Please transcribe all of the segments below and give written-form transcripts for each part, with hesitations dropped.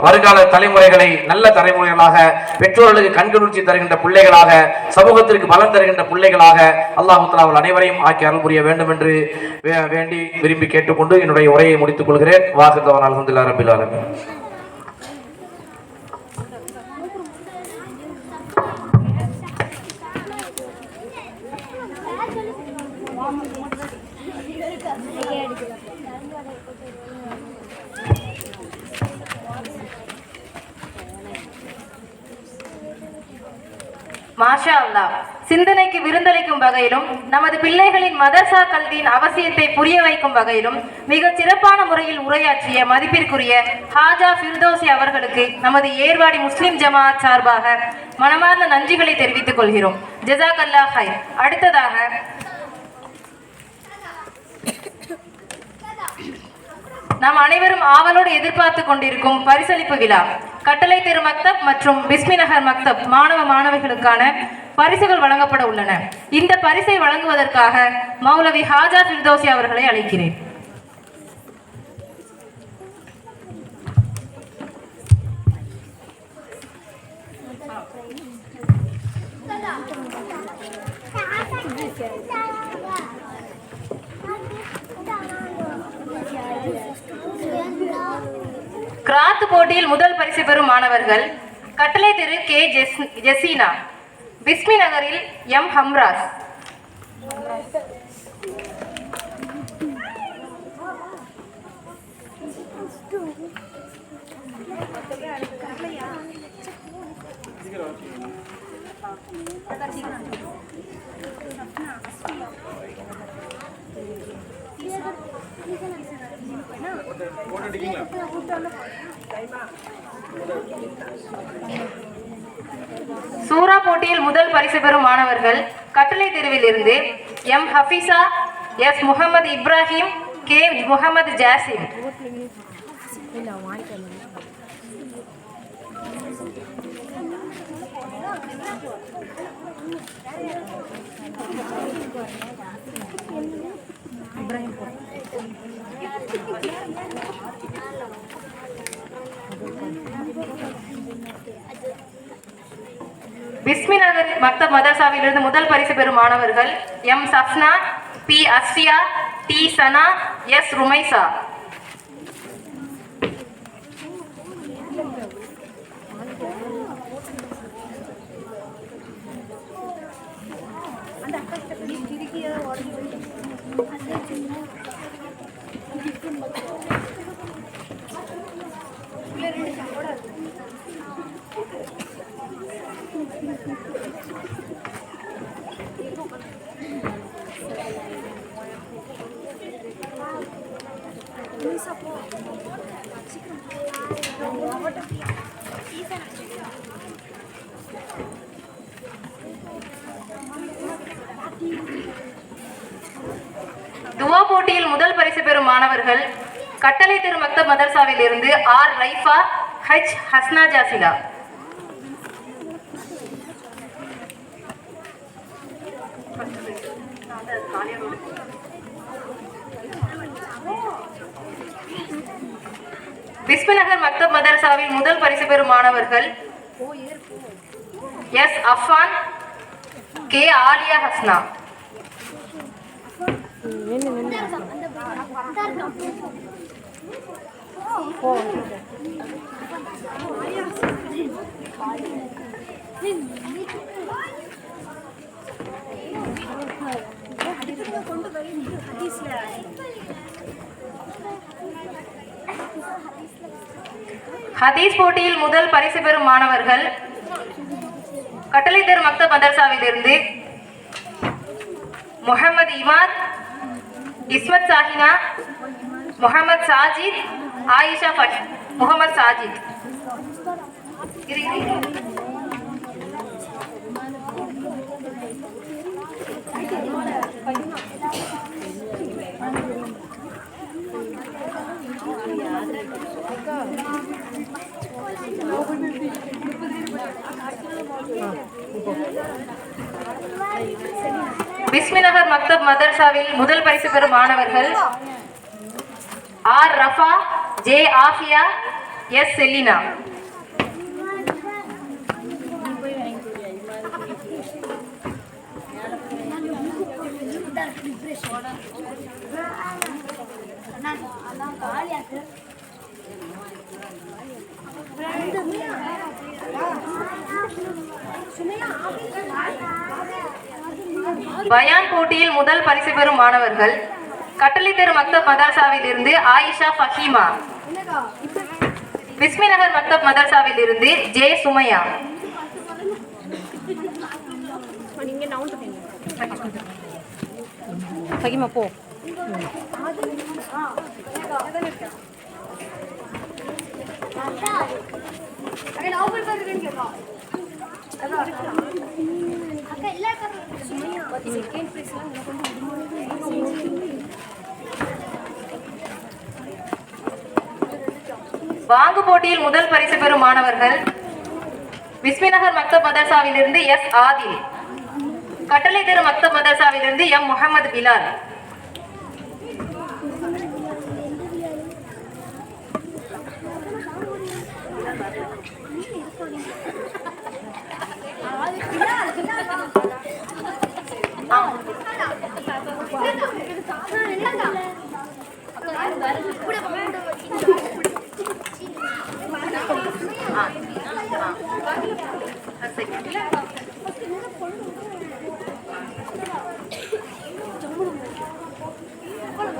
வருங்கால தலைமுறைகளை நல்ல தலைமுறைகளாக, பெற்றோர்களுக்கு கண்குளிர்ச்சி தருகின்ற பிள்ளைகளாக, சமூகத்திற்கு பலன் தருகின்ற பிள்ளைகளாக அல்லாஹ் தஆலா அவர்கள் அனைவரையும் ஆக்கி அருள் புரிய வேண்டும் என்று வேண்டி விரும்பி கேட்டுக்கொண்டு என்னுடைய உரையை முடித்துக் கொள்கிறேன். வாஹிர் தஅவானா அல்ஹம்துலில்லாஹி ரப்பில் ஆலமீன். மாஷா அல்லாஹ். சிந்தனைக்கு விருந்தளிக்கும் வகையிலும் நமது பிள்ளைகளின் மதர்சா கல்வியின் அவசியத்தை புரிய வைக்கும் வகையிலும் மிக சிறப்பான முறையில் உரையாற்றிய மதிப்பிற்குரிய ஹாஜா ஃபிர்தௌசி அவர்களுக்கு நமது ஏர்வாடி முஸ்லிம் ஜமாஅத் சார்பாக மனமார்ந்த நன்றிகளை தெரிவித்துக் கொள்கிறோம். ஜஸாக்கல்லாஹ் ஹைர். அடுத்ததாக நாம் அனைவரும் ஆவலோடு எதிர்பார்த்து கொண்டிருக்கும் பரிசளிப்பு விழா, கட்டளை தெரு மக்தப் மற்றும் பிஸ்மி நகர் மக்தப் மாணவ மாணவிகளுக்கான பரிசுகள் வழங்கப்பட உள்ளன. இந்த பரிசை வழங்குவதற்காக மௌலவி ஹாஜா ஃபிர்தௌசி அவர்களை அழைக்கிறேன். கிராத் போட்டியில் முதல் பரிசு பெறும் மாணவர்கள் கட்டளை தெரு கே ஜெசீனா, பிஸ்மி நகரில் எம் ஹம்ராஸ், சூரா போட்டியில் முதல் பரிசு பெறும் மாணவர்கள் கட்டளை தெருவில் இருந்து M Hafeeza, S Mohammed Ibrahim, K Mohammed Jasim. Bismi Nagar மக்தப் மதரசாவிலிருந்து முதல் பரிசு பெறும் மாணவர்கள் M Safna, P Asfiya, D Sana, S Rumaisa. துவா போட்டியில் முதல் பரிசு பெறும் மாணவர்கள் கட்டளை தெரு மக்தப் மதரசாவில் இருந்து ஆர் ரைஃபா, ஹச் ஹஸ்னா ஜாசிலா. பிஸ்மி நகர் மக்தப் மதரசாவில் முதல் பரிசு பெறும் மாணவர்கள் எஸ் அஃபான், கே ஆலியா ஹஸ்னா. ஹதீஸ் போட்டியில் முதல் பரிசு பெறும் மாணவர்கள் கட்டளை தெரு மக்தப் மதரசாவில் இருந்து முகமது இமாத், இஸ்மத் சாஹினா, முகமது சாஜித், ஆயிஷா ஃபட், முகமது சாஜித். பிஸ்மி நகர் மக்தப் மதரசாவில் முதல் பரிசு பெறும் மாணவர்கள் R Rafa, J Afiya, S Selina. பயான் போட்டியில் முதல் பரிசு பெறும் மாணவர்கள் கட்டளை தெரு மக்தப் மதரசாவில் இருந்து ஆயிஷா ஃபஹீமா, பிஸ்மி நகர் மக்தப் மதரசாவில் இருந்து ஜே சுமையா. ஃபஹீமா போ. வாங்கு போட்டியில் முதல் பரிசு பெறும் மாணவர்கள் பிஸ்மி நகர் மக்தப் மதரசாவில் இருந்து எஸ் ஆதில், கட்டளை தெரு மக்தப் மதரசாவில் இருந்து எம் முகமது பிலால்.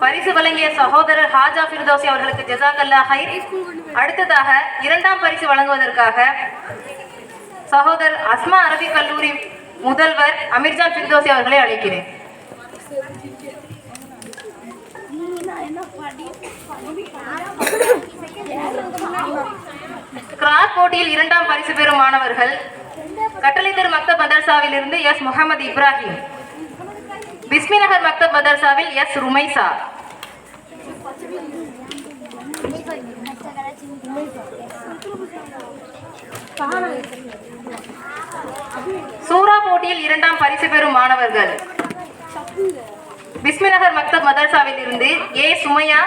பரிசு வழங்கிய சகோதரர் ஹாஜா ஃபிர்தௌசி அவர்களுக்கு ஜஸாக்கல்லாஹ் ஹைர். அடுத்ததாக இரண்டாம் பரிசு வழங்குவதற்காக சகோதரர் அஸ்மா அரபி கல்லூரி முதல்வர் அமீர்ஜான் ஃபிர்தௌசி அவர்களை அழைக்கிறேன். கிராஸ் போட்டியில் இரண்டாம் பரிசு பெறும் மாணவர்கள் கட்டளை தெரு மக்தப் மதரசாவில் இருந்து எஸ் முகமது இப்ராஹிம், பிஸ்மி நகர் மக்தப் மதரசாவில் எஸ் ருமைசா. சூரா போட்டியில் இரண்டாம் பரிசு பெறும் மாணவர்கள் பிஸ்மி நகர் மக்தப் மதரசாவில் இருந்து A Sumaiya,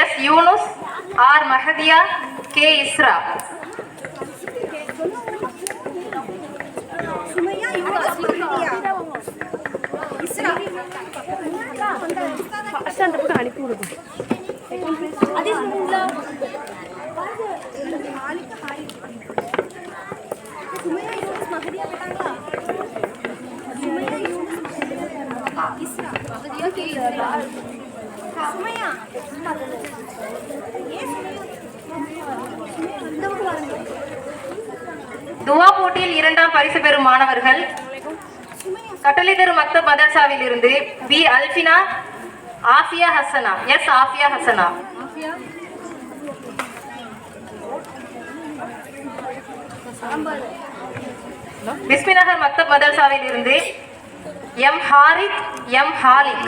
S Yunus, R Mahadiya, K Isra. அனுப்பி விடுங்க. துவா போட்டியில் இரண்டாம் பரிசு பெறும் மாணவர்கள் கட்டளை தெரு மக்தப் மதரசாவில் இருந்து பி அல்பினா, ஆஃபியா ஹசனா, எஸ் ஆஃபியா ஹசனா. பிஸ்மி நகர் மக்தப் மதரசாவில் இருந்து எம் ஹாரித், எம் ஹாலிக்.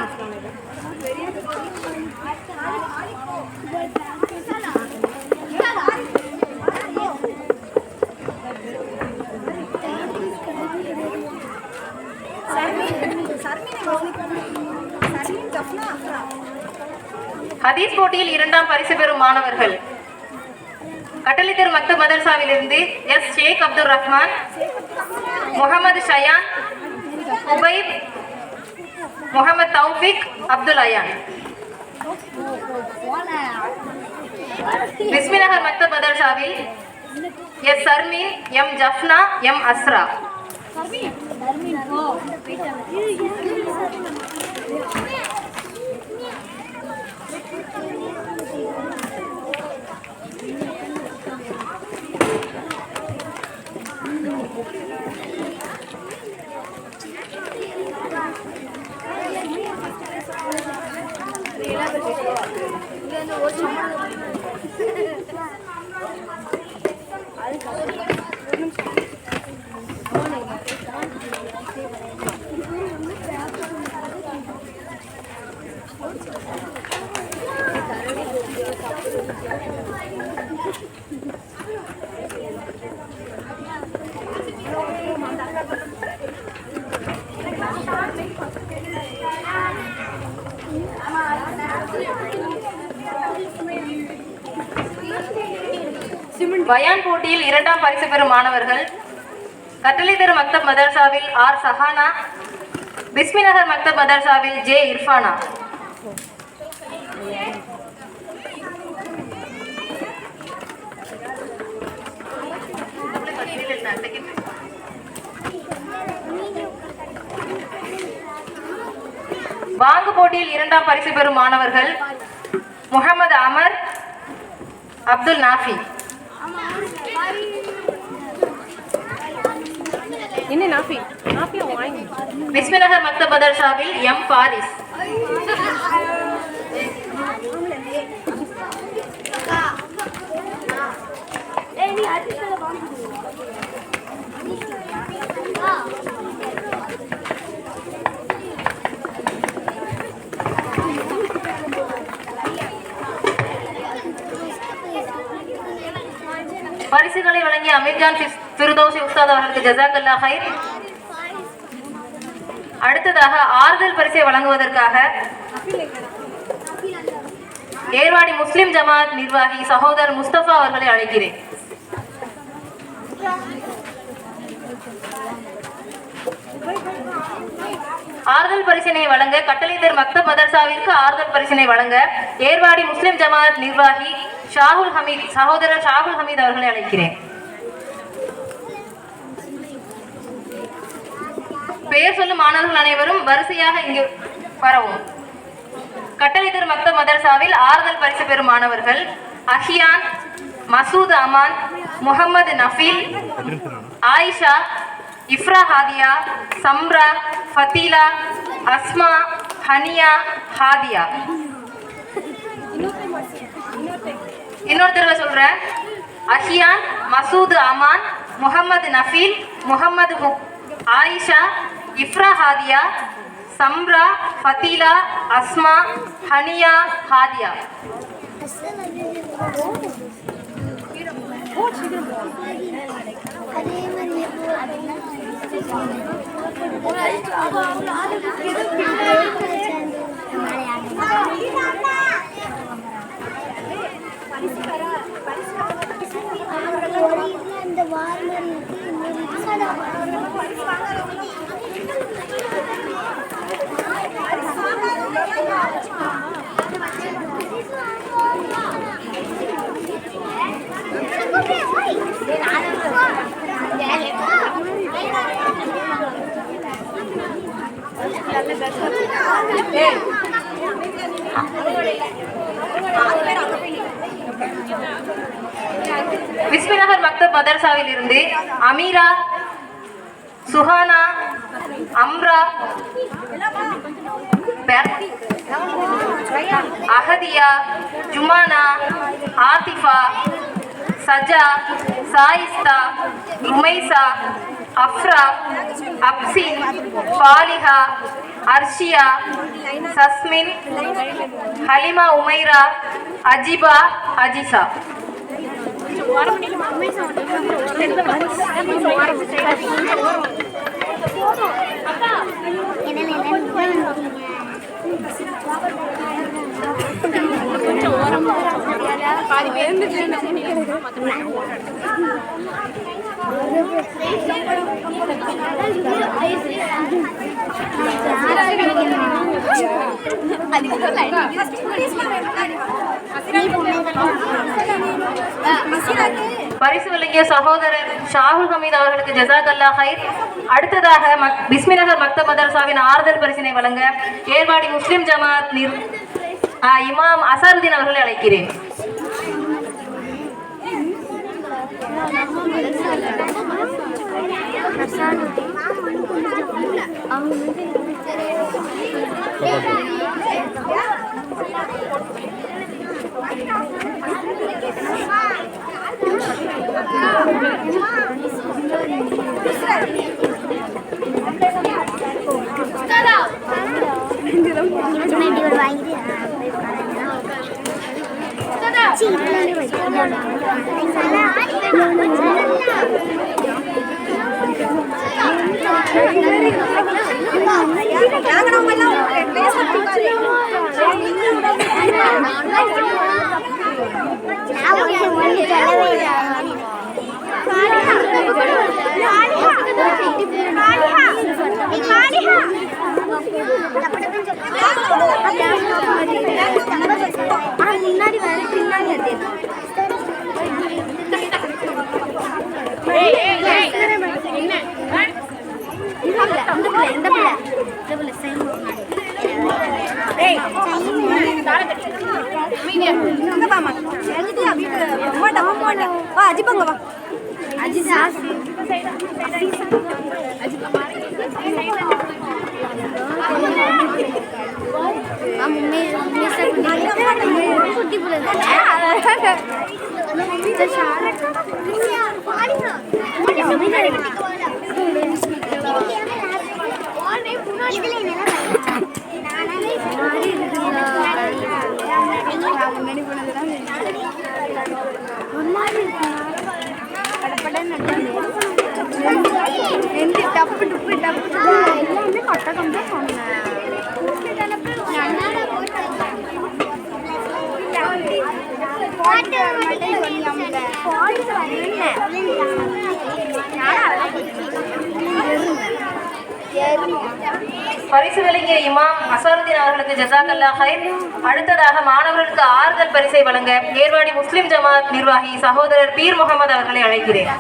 ஹதீஸ் போட்டியில் இரண்டாம் பரிசு பெறும் மாணவர்கள் கட்டளை தெரு மக்தப் மதரசாவில் இருந்து எஸ் ஷேக் அப்துல் ரஹ்மான், முகமது ஷயான், உபைப், முகமது தௌஃபிக், அப்துல் அயான். பிஸ்மி நகர் மக்தப் மதரசாவில் S Sarmeen, M Jafna, M Asra. பயான் போட்டியில் 2ஆம் பரிசு பெறும் மாணவர்கள் கட்டளை தரும் மக்தப் மதர்சாவில் ஆர் சஹானா, பிஸ்மிநகர் மக்தப் மதர்சாவில் ஜே இர்ஃபானா. வாங்கு போட்டியில் 2ஆம் பரிசு பெறும் மாணவர்கள் முகமது அமர், அப்துல் நாஃபி. பிஸ்மிநகர் மக்தப் மதர்சாவில் எம் பாரிஸ். பரிசுகளை வழங்கிய அமீர்ஜான் ஃபிர்தௌசி உஸ்தாத் அவர்களுக்கு ஜஸாக்கல்லாஹ் ஹைர். அடுத்ததாக ஆறுதல் பரிசை வழங்குவதற்காக ஏர்வாடி முஸ்லிம் ஜமாத் நிர்வாகி சகோதரர் முஸ்தபா அவர்களை அழைக்கிறேன். ஆறுதல் பரிசினை வழங்க கட்டளைதர் மக்தப் மதர்சாவிற்கு ஆறுதல் பரிசினை வழங்க ஏர்வாடி முஸ்லிம் ஜமாத் நிர்வாகி ஷாகுல் ஹமீத் சகோதரர் ஷாகுல் ஹமீத் அவர்களை அழைக்கிறேன். பெயர் சொல்லும் மாணவர்கள் அனைவரும் வரிசையாக இங்கு வரவும். கட்டளைதர் மக்தப் மதர்சாவில் ஆறுதல் பரிசு பெறும் மாணவர்கள் அஹியான், மசூத் அமான், முகமது நஃபீல், ஆயிஷா, இஃப்ரா ஹாதியா, சம்ரா, ஃபத்தீலா, அஸ்மா, ஹனியா, ஹாதியா. இன்னொரு தடவை சொல்றேன். அஹியான், மசூத் அமான், முகமது நஃபீல், முகமது ஆயிஷா, இஃப்ரா ஹாதியா, சம்ரா, ஃபத்தீலா, அஸ்மா, ஹனியா, ஹாதியா. பிஸ்மிநகர் மக்தப் மதர்சாவில் இருந்து அமீரா, சுஹானா, அம்ரா, அஹதியா, ஜுமானா, ஆத்திஃபா, சஜா, சாயிஸ்தா, ருமைசா, அஃப்ரா, அப்சின், ஃபாலிஹா, அர்ஷியா, சஸ்மின், ஹலிமா உமைரா, அஜிபா, அஜிசா. பரிசு வழங்கிய சகோதரர் ஷாகுல் ஹமீத் அவர்களுக்கு ஜஸாக்கல்லாஹ் ஹைர். அடுத்ததாக பிஸ்மிநகர் மக்தப் மதர்சாவின் ஆறுதல் பரிசினை வழங்க ஏர்வாடி முஸ்லிம் ஜமாத் இமாம் அசாருதீன் அவர்களை அழைக்கிறேன். I பரிசு வழங்கிய இமாம் அசாருதீன் அவர்களுக்கு ஜஸாக்கல்லாஹ் ஹைர். அடுத்ததாக மாணவர்களுக்கு ஆறுதல் பரிசை வழங்க ஏர்வாடி முஸ்லிம் ஜமாத் நிர்வாகி சகோதரர் பீர் முகமது அவர்களை அழைக்கிறேன்.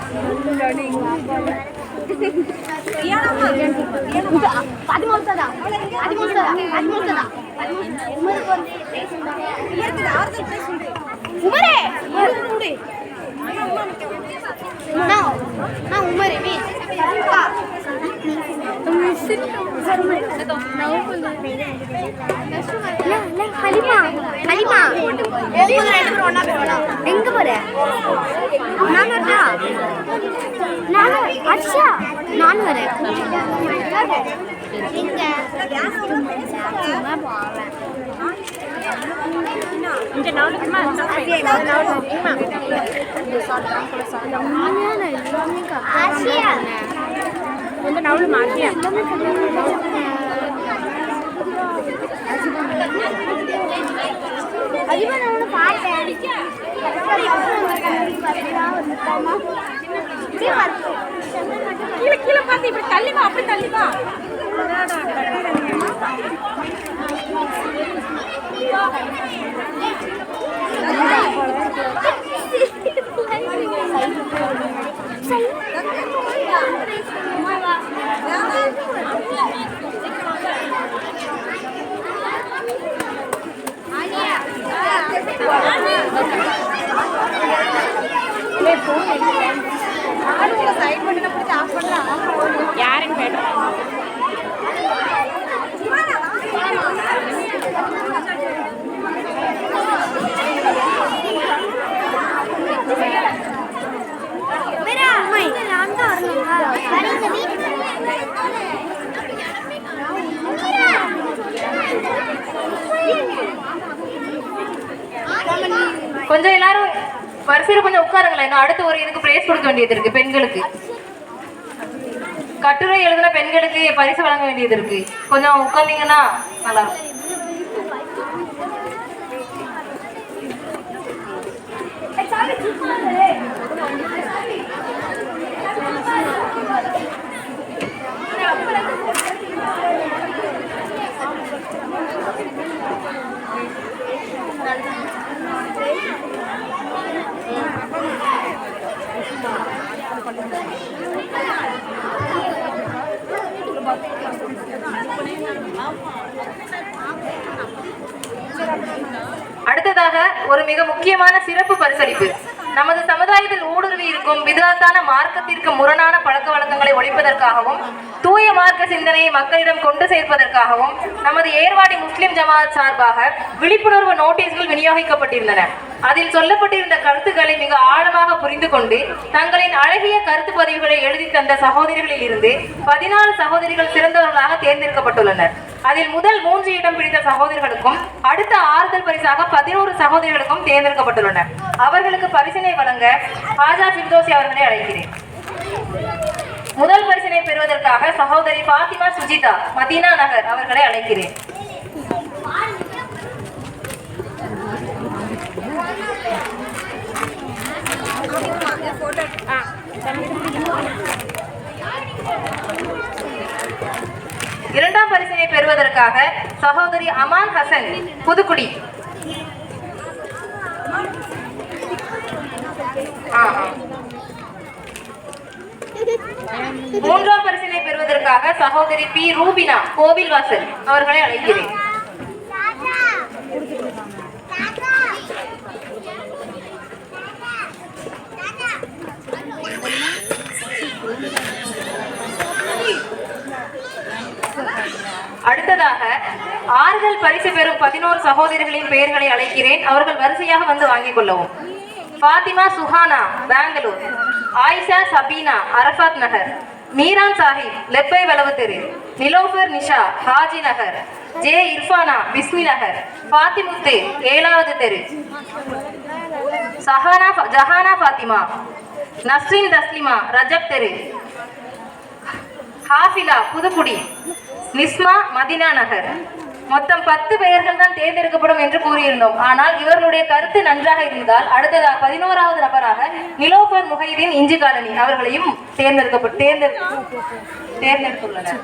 எங்க போற? நான் வரேன். கீழே பார்த்து இப்படி தள்ளிவா, அப்படி தள்ளிவா. யாருன்னு கேட்டேன். கொஞ்சம் எல்லாரும் வரிசையில் கொஞ்சம் உட்காருங்களேன். அடுத்து ஒரு இதுக்கு பிரைஸ் கொடுக்க வேண்டியது இருக்கு. பெண்களுக்கு கட்டுரை எழுதின பெண்களுக்கு பரிசு வழங்க வேண்டியது இருக்கு. கொஞ்சம் உட்கார்ந்தீங்கன்னா நல்லா இருக்கும். அடுத்ததாக ஒரு மிக முக்கியமான சிறப்பு பரிசளிப்பு. நமது சமுதாயத்தில் ஊடுருவி இருக்கும் விதத்தான மார்க்கத்திற்கு முரணான பழக்க வழக்கங்களை ஒழிப்பதற்காகவும் தூய மார்க்க சிந்தனையை மக்களிடம் கொண்டு சேர்ப்பதற்காகவும் நமது ஏர்வாடி முஸ்லிம் ஜமாத் சார்பாக விழிப்புணர்வு நோட்டீஸ்கள் விநியோகிக்கப்பட்டிருந்தன. அதில் சொல்லப்பட்டிருந்த கருத்துக்களை மிக ஆழமாக புரிந்து கொண்டு தங்களின் அழகிய கருத்து பதிவுகளை எழுதி தந்த சகோதரிகளில் இருந்து 14 சகோதரிகள் சிறந்தவர்களாக தேர்ந்தெடுக்கப்பட்டுள்ளனர். அதில் முதல் 3 இடம் பிடித்த சகோதரிகளுக்கும் அடுத்த ஆறுதல் பரிசாக 11 சகோதரிகளுக்கும் தேர்ந்தெடுக்கப்பட்டுள்ளனர். அவர்களுக்கு பரிசினை வழங்க ஹாஜா ஃபிர்தோசி அவர்களை அழைக்கிறேன். முதல் பரிசினை பெறுவதற்காக சகோதரி பாத்திமா சுஜிதா மதீனா நகர் அவர்களை அழைக்கிறேன். இரண்டாம் பரிசினை பெறுவதற்காக சகோதரி அமான் ஹசன் புதுக்குடி. மூன்றாம் பரிசினை பெறுவதற்காக சகோதரி பி ரூபினா கோவில் வாசல் அவர்களை அழைக்கிறேன். அடுத்ததாக ஆறுதல் பரிசு பெறும் 11 சகோதரிகளின் பெயர்களை அழைக்கிறேன். அவர்கள் வரிசையாக வந்து வாங்கிக் கொள்ளவும். ஃபாத்திமா சுஹானா, பெங்களூர். ஆயிஷா சபீனா, அரஃபாத் நகர். மீரான் சாஹிப், லெப்பை வளவு தெரு. நிலோஃபர் நிஷா, ஹாஜி நகர். ஜே இர்ஃபானா, பிஸ்மி நகர். ஃபாத்திமுத்து, 7வது தெரு. ஜஹானா ஃபாத்திமா, நஸ்ரின் தஸ்லிமா, ரஜப் தெரு. ஹாஃபிலா, புதுக்குடி. நிஸ்மா, மதினா நகர். மொத்தம் 10 பெயர்கள் தான் தேர்ந்தெடுக்கப்படும் என்று கூறியிருந்தோம். ஆனால் இவர்களுடைய கருத்து நன்றாக இருந்தால் அடுத்ததாக 11வது நபராக நிலோஃபர் முஹைதீன், இஞ்சி காலனி அவர்களையும் தேர்ந்தெடுத்துள்ளனர்.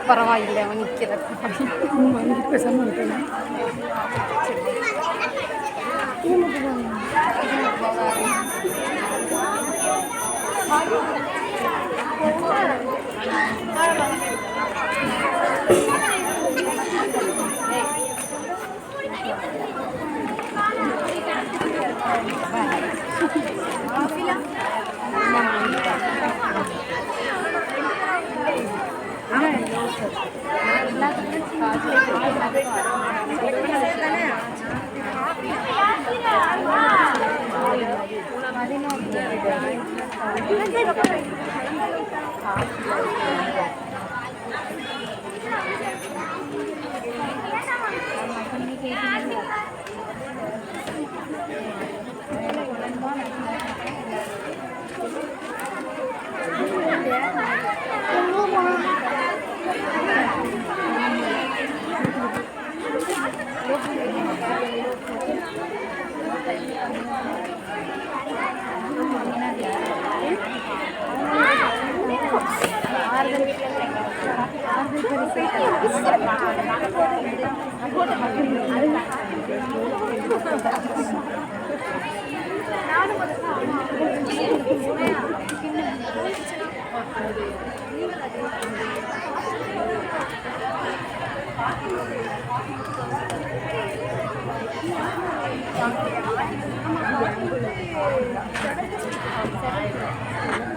பரவாயில்லை, அவன் நிற்கிற